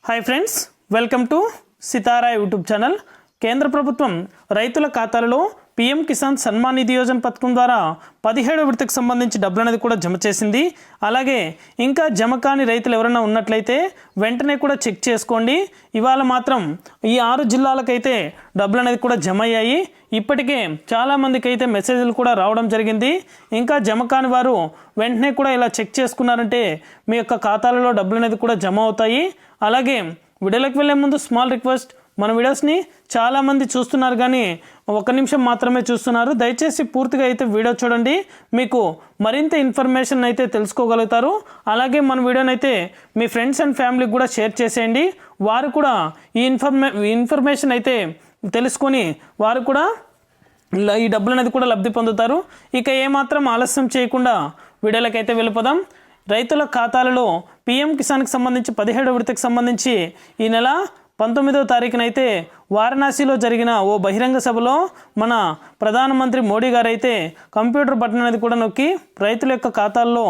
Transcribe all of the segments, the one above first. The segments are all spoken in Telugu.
Hi friends, welcome to Sitara YouTube channel. కేంద్ర ప్రభుత్వం రైతుల ఖాతాలలో పీఎం కిసాన్ సన్మాన్ నిధి యోజన పథకం ద్వారా 17వ విడతకు సంబంధించి డబ్బులు అనేది కూడా జమ చేసింది. అలాగే ఇంకా జమ కాని రైతులు ఎవరైనా ఉన్నట్లయితే వెంటనే కూడా చెక్ చేసుకోండి. ఇవాళ మాత్రం ఈ 6 జిల్లాలకైతే డబ్బులు అనేది కూడా జమ అయ్యాయి. ఇప్పటికే చాలామందికి అయితే మెసేజ్లు కూడా రావడం జరిగింది. ఇంకా జమ కాని వారు వెంటనే కూడా ఇలా చెక్ చేసుకున్నారంటే మీ యొక్క ఖాతాలలో డబ్బులు అనేది కూడా జమ అవుతాయి. అలాగే వీడియోలోకి వెళ్ళే ముందు స్మాల్ రిక్వెస్ట్, మన వీడియోస్ని చాలామంది చూస్తున్నారు కానీ 1 నిమిషం మాత్రమే చూస్తున్నారు. దయచేసి పూర్తిగా అయితే వీడియో చూడండి, మీకు మరింత ఇన్ఫర్మేషన్ అయితే తెలుసుకోగలుగుతారు. అలాగే మన వీడియోని అయితే మీ ఫ్రెండ్స్ అండ్ ఫ్యామిలీకి కూడా షేర్ చేసేయండి. వారు కూడా ఈ ఇన్ఫర్మేషన్ అయితే తెలుసుకొని వారు కూడా ఈ డబ్బులు అనేది కూడా లబ్ధి పొందుతారు. ఇక ఏమాత్రం ఆలస్యం చేయకుండా వీడియోలోకి అయితే వెళ్ళిపోదాం. రైతుల ఖాతాలలో పీఎం కిసాన్కి సంబంధించి 17వ విడతకు సంబంధించి ఈ నెల 19వ తారీఖునైతే వారణాసిలో జరిగిన ఓ బహిరంగ సభలో మన ప్రధానమంత్రి మోడీ గారు అయితే కంప్యూటర్ బటన్ అనేది కూడా నొక్కి రైతుల యొక్క ఖాతాల్లో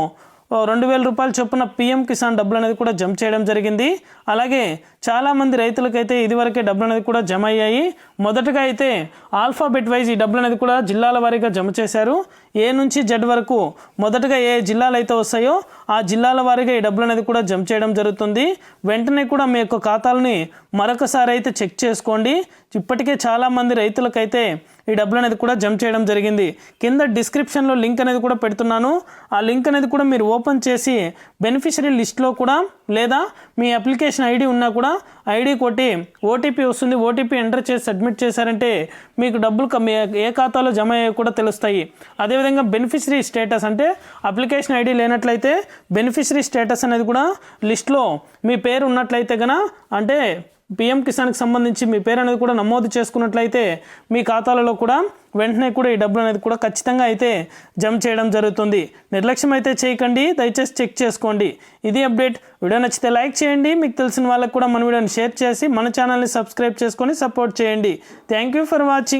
2,000 రూపాయల చొప్పున పీఎం కిసాన్ డబ్బులు అనేది కూడా జమ చేయడం జరిగింది. అలాగే చాలామంది రైతులకైతే ఇదివరకే డబ్బులు అనేది కూడా జమ అయ్యాయి. మొదటగా అయితే ఆల్ఫాబెట్ వైజ్ ఈ డబ్బులు అనేది కూడా జిల్లాల వారీగా జమ చేశారు. ఏ నుంచి జెడ్ వరకు మొదటగా ఏ జిల్లాలు అయితే వస్తాయో ఆ జిల్లాల వారీగా ఈ డబ్బులు అనేది కూడా జమ చేయడం జరుగుతుంది. వెంటనే కూడా మీ యొక్క ఖాతాలని మరొకసారి అయితే చెక్ చేసుకోండి. ఇప్పటికే చాలామంది రైతులకైతే ఈ డబ్బులు అనేది కూడా జమ చేయడం జరిగింది. కింద డిస్క్రిప్షన్లో లింక్ అనేది కూడా పెడుతున్నాను. ఆ లింక్ అనేది కూడా మీరు ఓపెన్ చేసి బెనిఫిషరీ లిస్ట్లో కూడా లేదా మీ అప్లికేషన్ ఐడి ఉన్నా కూడా ఐడి కొట్టి ఓటీపీ వస్తుంది. ఓటీపీ ఎంటర్ చేసి సబ్మిట్ చేశారంటే మీకు డబ్బులు ఏ ఖాతాలో జమ అయ్యాయో కూడా తెలుస్తాయి. అదేవిధంగా బెనిఫిషరీ స్టేటస్ అంటే అప్లికేషన్ ఐడి లేనట్లయితే బెనిఫిషరీ స్టేటస్ అనేది కూడా లిస్ట్లో మీ పేరు ఉన్నట్లయితే కనుక అంటే పీఎం కిసాన్కి సంబంధించి మీ పేరు అనేది కూడా నమోదు చేసుకున్నట్లయితే మీ ఖాతాలలో కూడా వెంటనే కూడా ఈ డబ్బులు అనేది కూడా ఖచ్చితంగా అయితే జమ చేయడం జరుగుతుంది. నిర్లక్ష్యం అయితే చేయకండి, దయచేసి చెక్ చేసుకోండి. ఇది అప్డేట్. వీడియో నచ్చితే లైక్ చేయండి, మీకు తెలిసిన వాళ్ళకు కూడా మన వీడియోని షేర్ చేసి మన ఛానల్ని సబ్స్క్రైబ్ చేసుకొని సపోర్ట్ చేయండి. Thank you for watching.